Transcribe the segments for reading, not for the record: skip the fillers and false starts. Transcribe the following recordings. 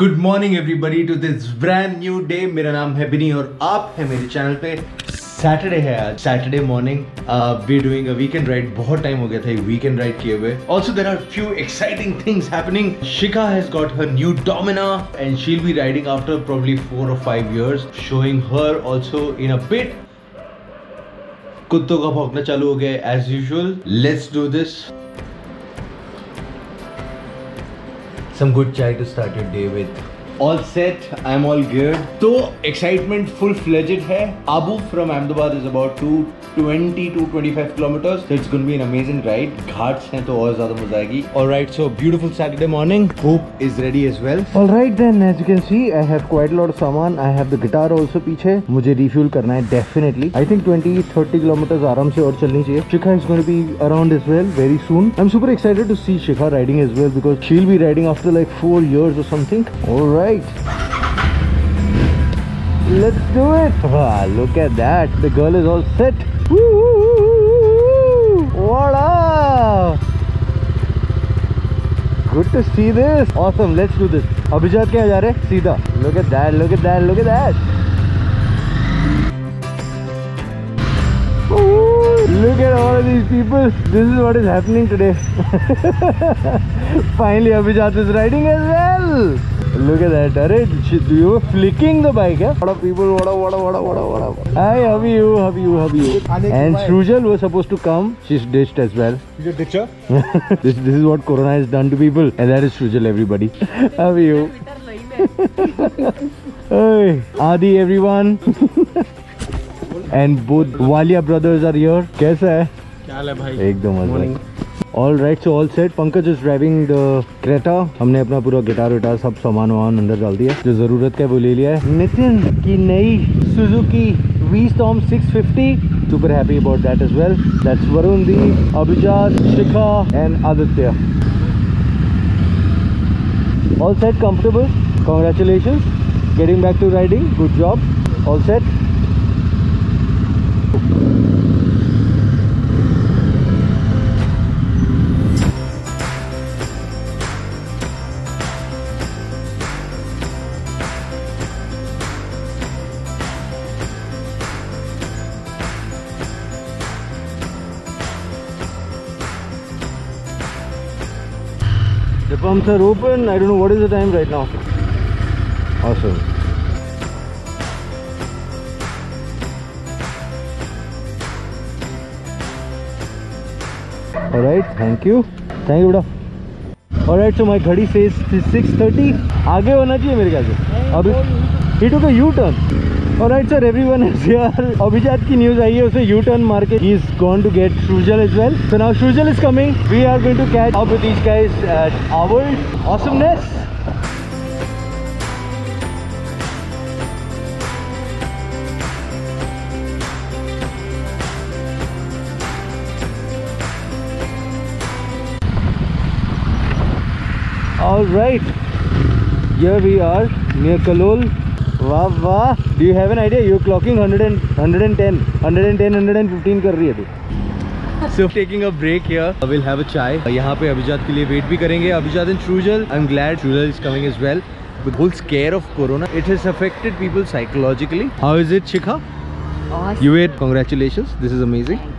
Good morning everybody to this brand new day. मेरा नाम है बिनी और आप है मेरे चैनल पे। सैटरडे है आज, Saturday morning we doing a weekend ride. बहुत टाइम हो गया था वीकेंड राइड किए हुए। Also there are few exciting things happening. Shikha has got her new Dominar and she will be riding after probably 4 or 5 years, showing her also in a bit। कुत्तों का भौंकना चालू हो गया as usual. Let's do this. Some good chai to start your day with. All set, I'm all geared. तो excitement full fledged है। Abu from Ahmedabad is about 220 to 25 kilometers. So it's going to be an amazing ride. Ghats हैं तो और ज़्यादा मजा आएगी। Alright, so beautiful Saturday morning. Hope is ready as well. Alright then, as you can see, I have quite a lot of सामान. I have the guitar also पीछे। मुझे refuel करना है definitely. I think 20-30 kilometers आराम से और चलनी चाहिए। Shikha is going to be around as well very soon. I'm super excited to see Shikha riding as well because she'll be riding after like 4 years or something. Alright. Let's do it. Wow, look at that. The girl is all set. Voila. Good to see this. Awesome. Let's do this. अभिजात क्या जा रहे? सीधा. Look at that. Look at that. Look at that. Look at all of these people. This is what is happening today. Finally, Abhijat is riding as well. Look at that. Arey, you were flicking the bike, yeah? What up, people? What up? Hi, how are you? And Shrujal was supposed to come. She's ditched as well. She's a ditcher? This is what Corona has done to people. And that is Shrujal, everybody. How are you? Hey, Adi, everyone. And both Walia brothers are here. कैसा है? क्या हाल है भाई? एकदम मजा। All right, so all set. Pankaj is driving the Creta. हमने अपना पूरा गिटार विटार सब सामान वामान अंदर डाल दिया जो जरूरत का वो ले लिया है। नितिन की नई Suzuki V-Storm 650. Super happy about that as well. That's Varundi, Abhijat, Shikha and Aditya. All set, comfortable. Congratulations. Getting back to riding. Good job. All set. The pumps are open. I don't know what is the time right now. Awesome. Alright, thank you. Thank you, beta. Alright, so my घड़ी says 6:30. आगे होना चाहिए मेरे ख्याल से। अभी he took a U-turn. Alright, sir, everyone is here. Abhijat की news आई है, उसे U-turn मार के he's gone to get Shrujal as well. So now Shrujal is coming. We are going to catch up with these guys at our awesomeness. Alright, here we are near Kalol. वाह। Do you have an idea? You're clocking 110 115 कर रही है तू। So taking a break here, we'll have a chai. यहाँ पे अभिजात के लिए वेट भी करेंगे। अभिजात and Shrujal. I'm glad Shrujal is coming as well. With the whole scare of Corona, it has affected people psychologically. How is it, Shikha? Awesome. You wait. Congratulations. This is amazing.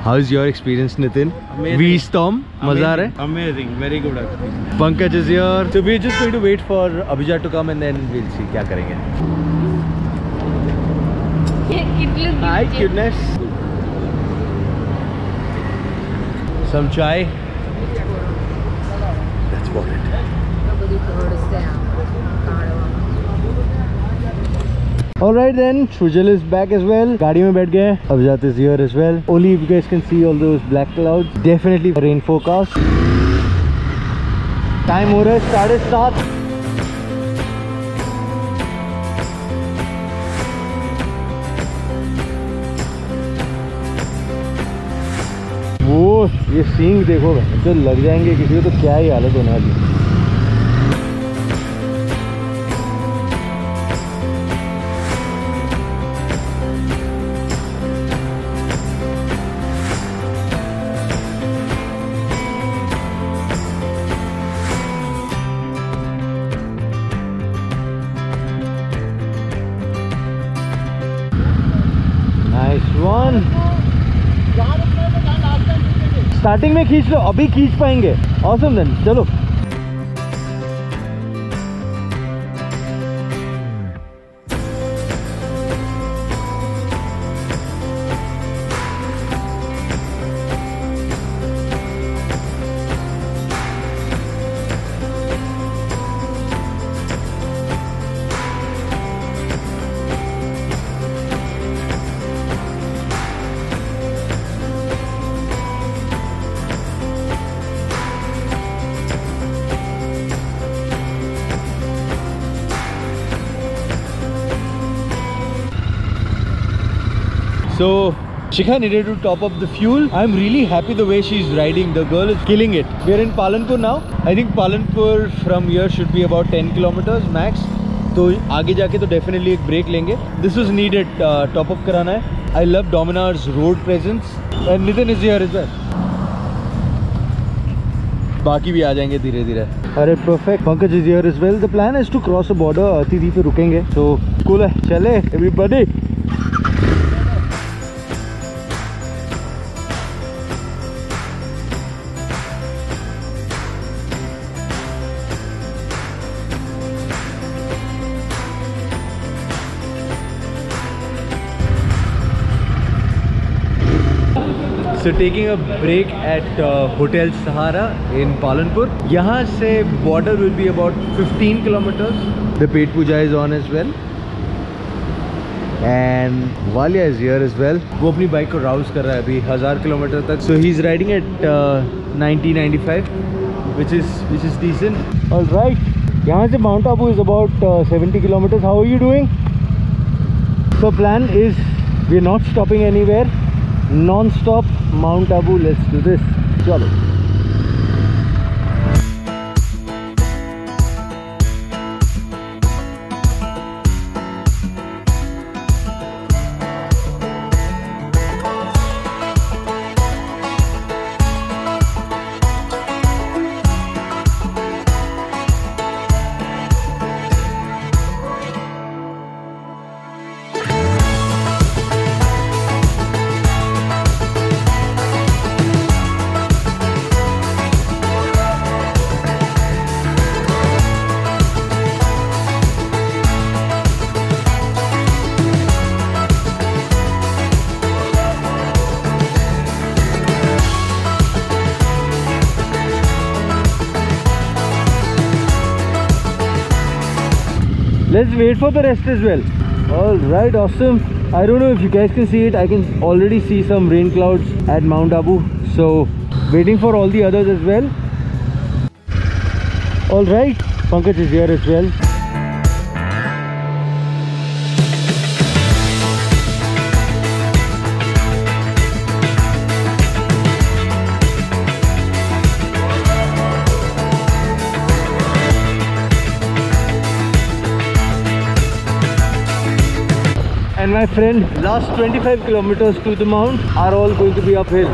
How is your experience, Nitin? Amazing. V-Storm. मजा आ रहा है? Amazing. Very good experience. Pankaj is here. So we're just going to wait for Abhijat to come and then we'll see क्या करेंगे। Hi, cuteness. Some chai. That's about it. Alright then, Shrujal is back as well. गाड़ी में बैठ गए। Abhijat is here as well. Only if you guys can see all those black clouds. Definitely rain forecast. Time हो रहा है 7:30। वो ये सींग देखो जो लग जाएंगे किसी को तो क्या ही हालत होने वाली है। 1. स्टार्टिंग में खींच लो, अभी खींच पाएंगे. Awesome then, चलो. So Shikha needed to top up the fuel. I'm really happy the way she's riding. The girl is killing it. We're in Palanpur now. I think Palanpur from here should be about 10 kilometers max. तो आगे जाके तो definitely एक break लेंगे. This was needed. Top up कराना है. I love Dominar's road presence. And Nitin is here as well. बाकी भी आ जाएंगे धीरे धीरे. अरे perfect. Pankaj is here as well. The plan is to cross a border. अतिथि पे रुकेंगे. So cool है. चले everybody. So taking a break at Hotel Sahara in Palanpur. यहाँ से border will be about 15 kilometers. The Pet Puja is on as well. And Walia is here as well. वो अपनी bike को rouse कर रहा है अभी 1000 किलोमीटर तक. So he's riding at 90-95, which is decent. All right. यहाँ से Mount Abu is about 70 kilometers. How are you doing? So plan is we're not stopping anywhere. Non-stop Mount Abu. Let's do this. Chalo. Let's wait for the rest as well. All right, awesome. I don't know if you guys can see it. I can already see some rain clouds at Mount Abu. So waiting for all the others as well. All right, Pankaj is here as well. And my friend, last 25 kilometers to the mount are all going to be uphill.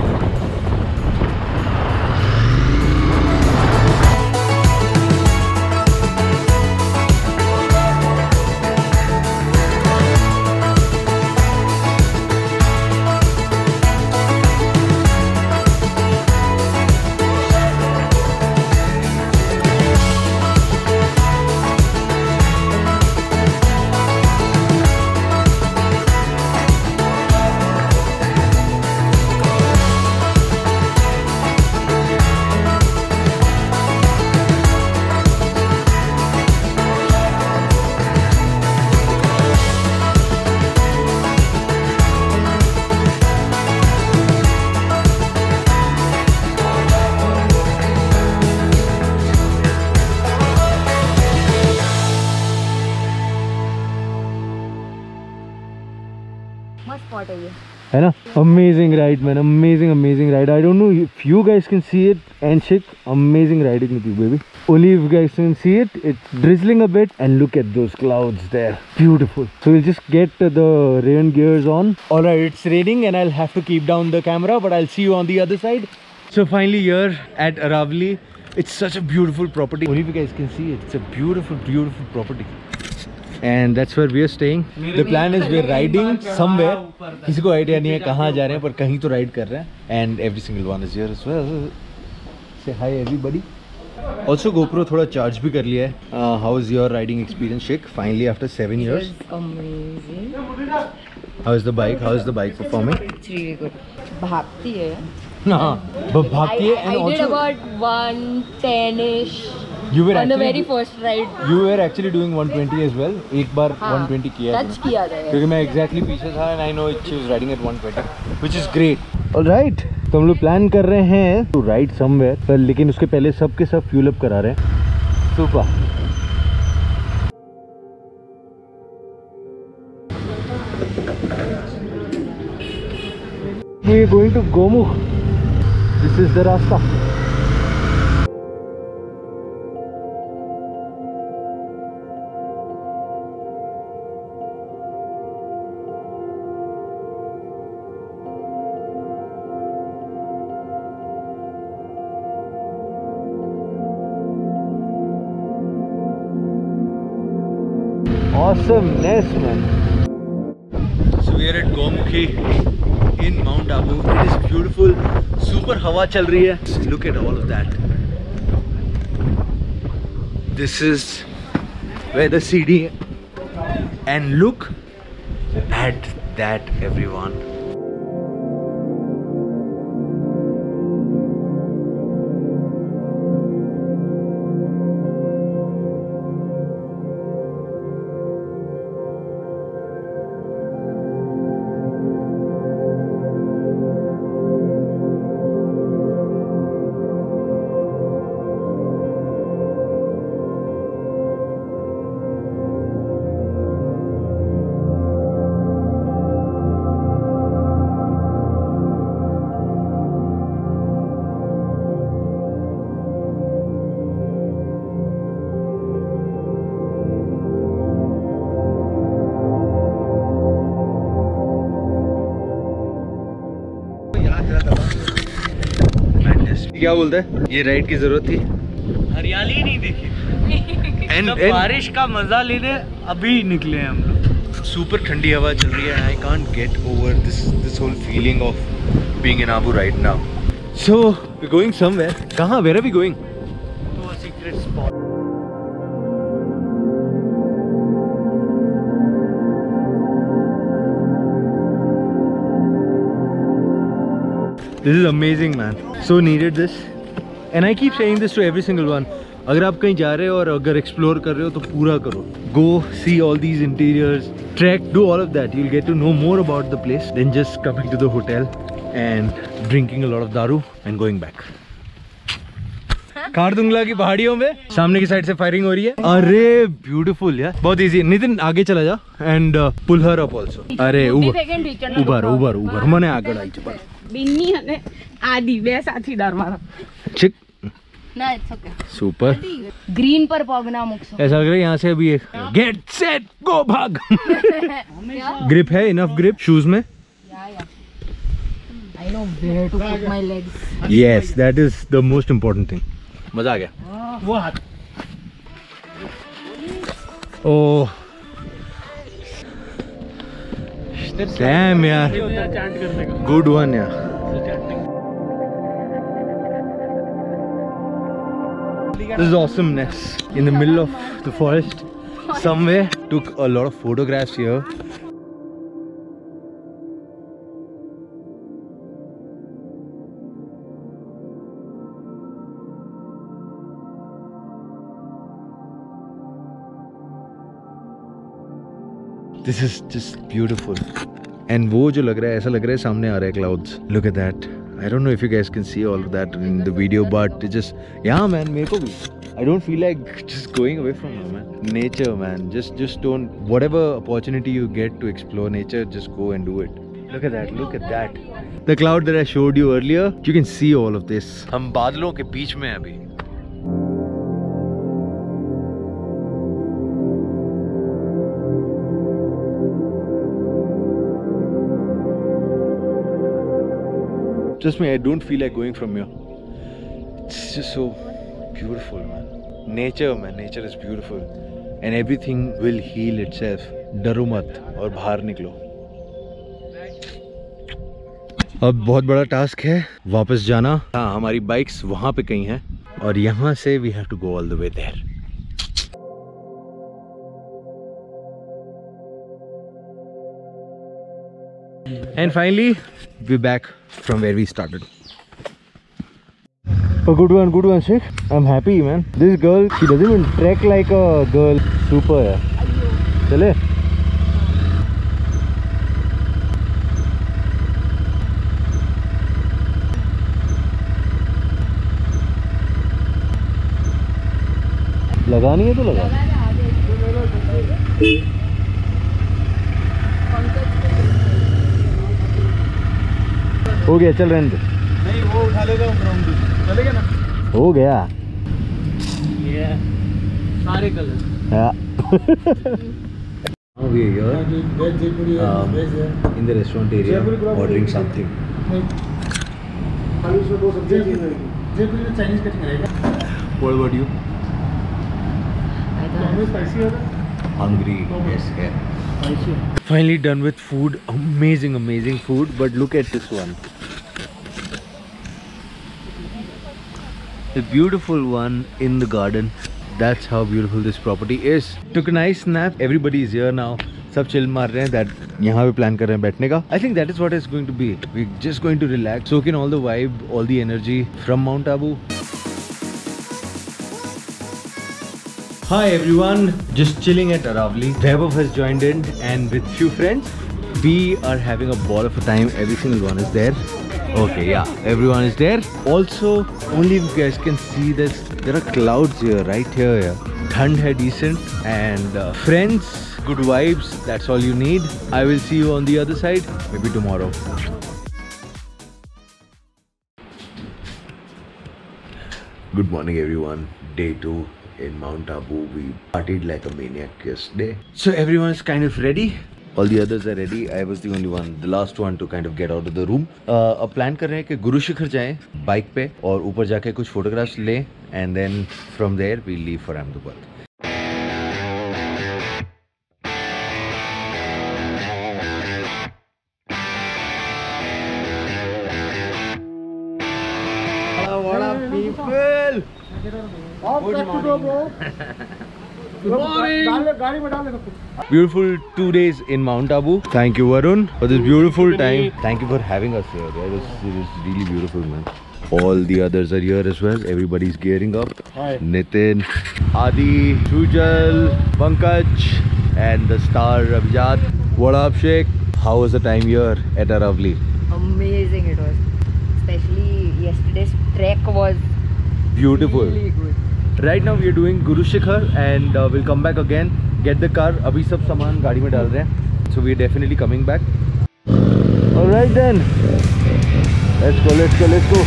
spot है ये, है ना? Amazing ride man, amazing ride. I don't know if you guys can see it. Anshik, amazing riding with you baby. Only if you guys can see it. It's drizzling a bit and look at those clouds there, beautiful. So we'll just get the rain gears on. Alright, it's raining and I'll have to keep down the camera, but I'll see you on the other side. So finally here at Aravali, it's such a beautiful property. Only if you guys can see it, it's a beautiful property. and that's where we are staying. The plan is we're riding somewhere. किसी को idea नहीं है कहाँ जा रहे हैं, पर कहीं तो राइड कर रहे हैं. And every single one is here as well. Say hi everybody. Also GoPro थोड़ा चार्ज भी कर लिया है. How is your riding experience, Sheikh? Finally after 7 years. Amazing. How is the bike? How is the bike performing? It's really good. भागती है. हाँ, भागती है. And I did also about 110ish. you were on the actually very first ride. you were actually doing 120 as well. एक बार हाँ, 120 किया है touch तूने. किया था. क्योंकि मैं exactly पीछे था and I know she was riding at 120, which is great. All right, तो हम लोग प्लान कर रहे हैं to ride somewhere, पर लेकिन उसके पहले सब के सब fuel up करा रहे हैं. Super. We are going to Gomukh. This is the rasta. Awesomeness, man. So we are at Gomukhi in Mount Abu. It is beautiful. Super hawa chal rahi hai. Look at all of that. This is where the CD, and look at that, everyone. क्या बोलता है, ये ride की जरूरत थी? हरियाली ही नहीं दिखी. And बारिश का मजा लेने अभी निकले हैं हम लोग. सुपर ठंडी हवा चल रही है. I can't get over this whole feeling of being in Abu right now. So we are going somewhere. कहाँ? Where are we going? तो secret spot. This is amazing, man. So needed this, and I keep saying this to every single one. अगर आप कहीं जा रहे हो और अगर एक्सप्लोर कर रहे हो तो पूरा करो. Go see all these interiors, trek, do all of that. You'll get to know more about the place than just coming to the hotel and drinking a lot of daru and going back. Khardungla की पहाड़ियों में सामने की side से firing हो रही है. अरे ब्यूटीफुल यार, बहुत इजी. नितिन आगे चला जा and pull her up also. अरे उबर મને આગળ આવી છે. बिन्नी અને આદि બે સાથીદાર મારા. ठीक. ના ઇટ્સ ઓકે. सुपर. ग्रीन पर पगना मुक्सो. ऐसा लग रहा है यहाँ से अभी एक गेट सेट गो भाग. ग्रिप है, इनफ ग्रिप शूज में. I know where to put my legs. Yes, that is the most important thing. मजा आ गया. वो हाथ. ओह damn यार, good one यार. This is awesomeness in the middle of the forest somewhere. Took a lot of photographs here. This is just beautiful. And वो जो लग रहा है, ऐसा लग रहा है सामने आ रहा है clouds. Look at that. I don't know if you guys can see all of that in the video, but it just, yeah man, मेरे को भी. I don't feel like just going away from it, man. Nature, man. Just don't, whatever opportunity you get to explore nature, just go and do it. Look at that, look at that. The cloud that I showed you earlier, you can see all of this. हम बादलों के बीच में हैं अभी. Trust me, I don't feel like going from here. It's just so beautiful, man. Nature, man. Nature is beautiful. and everything will heal itself. डरो मत और बाहर निकलो. अब बहुत बड़ा टास्क है वापस जाना. हाँ, हमारी बाइक्स वहाँ पे कहीं हैं और यहाँ से we have to go all the way there. And finally, we're back from where we started. A good one, Sheikh. I'm happy, man. This girl, she doesn't even trek like a girl. Super. Chale. लगानी है तो लगा. हो गया, चल रहने दे. नहीं, वो उठा लेगा चलेगा ना. हो गया. ये सारे colour. Now we are here in the restaurant area ordering something. What about you? Hungry. Yes, yeah. Finally done with food. Amazing food. But look at this one. The beautiful one in the garden. That's how beautiful this property is. Took a nice nap. Everybody is here now. सब chill मार रहे हैं. That यहाँ पे plan कर रहे हैं बैठने का. I think that is what it's going to be. We're just going to relax, soak in all the vibe, all the energy from Mount Abu. Hi everyone, just chilling at Aravali. Vaibhav has joined in and with few friends. We are having a ball of a time. Every single one is there. Okay, yeah, everyone is there. Also, only if you guys can see this, there are clouds here, right here. Yeah. Thand hai decent and friends, good vibes. That's all you need. I will see you on the other side, maybe tomorrow. Good morning everyone. Day 2. In Mount Abu, we partied like a maniac yesterday. So everyone is kind of ready. All the others are ready. I was the only one, the last one to kind of get out of the room. अब plan कर रहे हैं कि गुरु शिखर जाएं bike पे और ऊपर जाके कुछ photographs लें and then from there we leave for Ahmedabad. What up, people? Beautiful 2 days in Mount Abu. Thank you Varun for this beautiful time. Thank you for having us here. It was really beautiful, man. All the others are here as well. Everybody's gearing up. Hi. Nitin, Adi, Sujal, Pankaj and the star Abhijat. What up Sheikh? How was the time here at Aravali? Amazing it was. Especially yesterday's trek was beautiful. Really good. Right now we are doing Guru Shikhar and we'll come back again, get the car. Abhi sab saman gaadi mein dal rahe hain. So we are definitely coming back. Alright then. Let's go.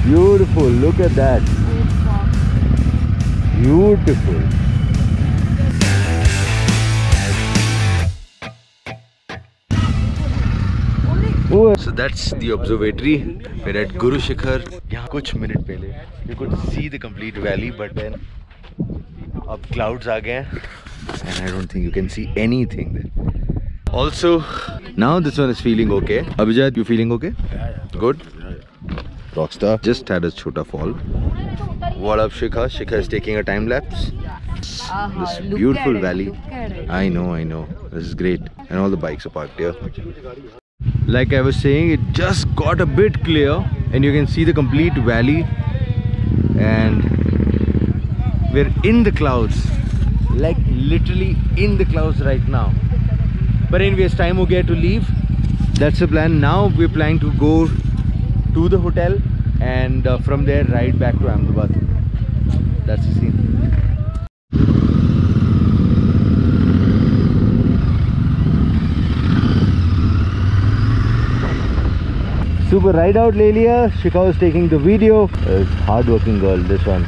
Beautiful, look at that. Beautiful. So that's the observatory. We're at Guru Shikhar. यहाँ कुछ minute पहले you could see the complete valley, but then अब clouds आ गए and I don't think you can see anything there. Also, now this one is feeling okay. Abhijat, you feeling okay? Good. Rockstar just had a chota fall. What up Shikha? Shikha is taking a time lapse. This beautiful valley. I know. This is great. And all the bikes are parked here. Like I was saying, it just got a bit clear and you can see the complete valley. And we're in the clouds. Like literally in the clouds right now. But anyways, time ho gaya to leave. That's the plan. Now we're planning to go to the hotel and from there ride back to Ahmedabad. ऊपर ride out ले लिया. Shikha is taking the video. Hard working girl, this one.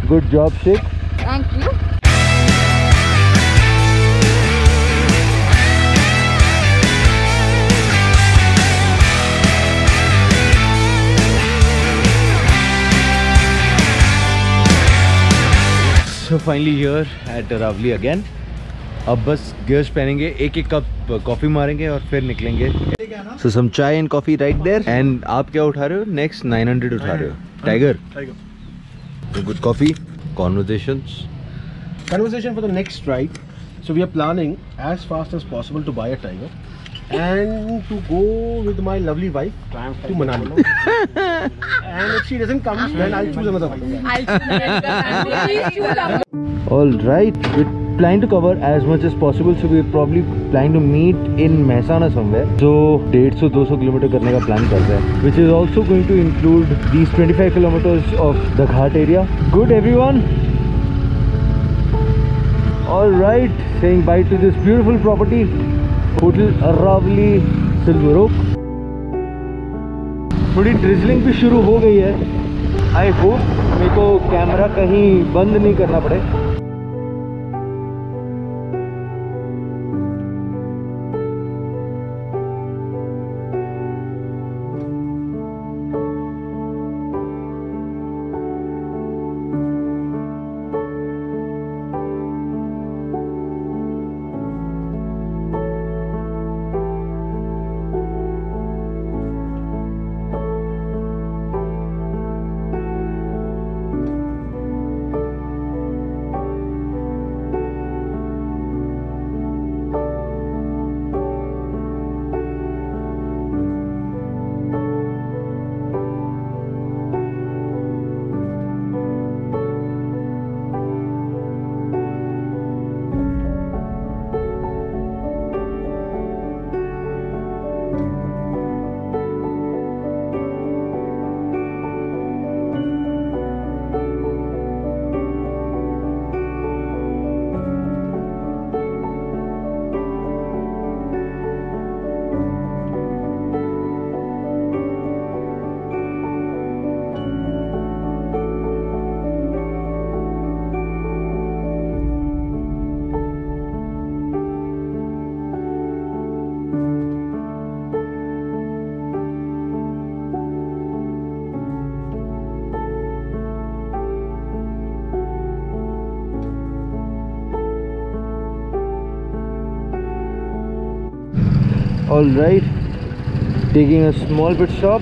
Good job, Shik. Thank you. So finally here at Aravali again. अब बस gears पहनेंगे, एक एक cup coffee मारेंगे और फिर निकलेंगे. So some chai and coffee right there. And आप क्या उठा रहे हो? Next 900 उठा रहे हो. Tiger. So good coffee. Conversations For the next ride. So we are planning as fast as possible to buy a Tiger and to go with my lovely wife to Manali. And if she doesn't come, then I'll choose another bike. I'll choose another. All right, we're planning to cover as much as possible, so we're probably planning to meet in Mehsana somewhere. So 150-200 kilometre करने का plan कर रहे हैं, which is also going to include these 25 kilometers of the Ghat area. Good everyone. All right, saying bye to this beautiful property, Hotel Aravali Silver Oak. थोड़ी drizzling भी शुरू हो गई है. आई होप मेरे को कैमरा कहीं बंद नहीं करना पड़े. All right, taking a small pit stop.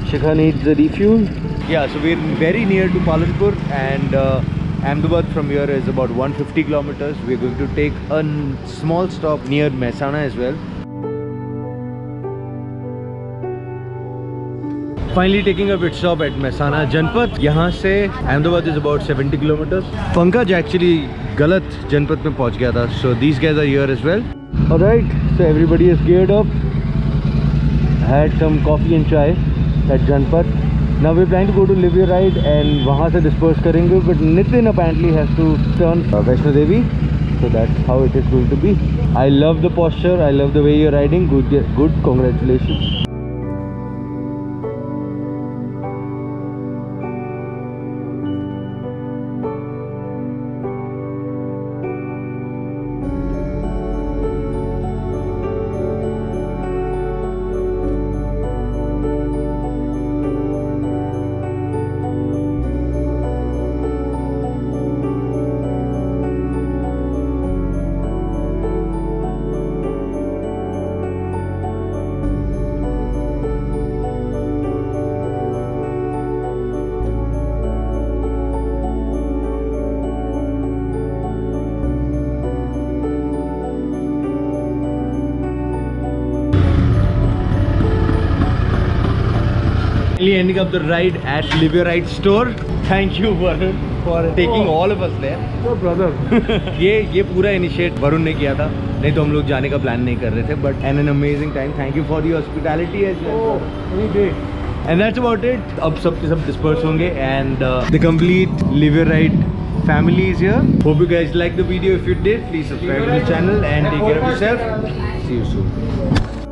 Shikha needs a refuel. Yeah, so we're very near to Palanpur, and Ahmedabad from here is about 150 kilometers. We're going to take a small stop near Mehsana as well. Finally taking a pit stop at Mehsana Janpat. यहाँ से Ahmedabad is about 70 kilometers. Pankaj actually गलत जनपद में पहुँच गया था. So these guys are here as well. Alright, so everybody is geared up. Had some coffee and chai at Janpat. Now we're planning to go to Live Your Ride and वहाँ से disperse करेंगे. But Nitin apparently has to turn Vaishno Devi. So that's how it is going to be. I love the posture. I love the way you're riding. Good. Congratulations. Ending up the ride at Live Your Ride store. Thank you Varun for taking all of us there. Oh brother. ये पूरा initiate Varun ने किया था, नहीं तो हम लोग जाने का प्लान नहीं कर रहे थे. But and an amazing time. Thank you for the hospitality as well. Oh, any day. And that's about it. अब सब के सब disperse होंगे and the complete Live Your Ride family is here. Hope you guys liked the video. If you did, please subscribe to the channel and take care of yourself. See you soon.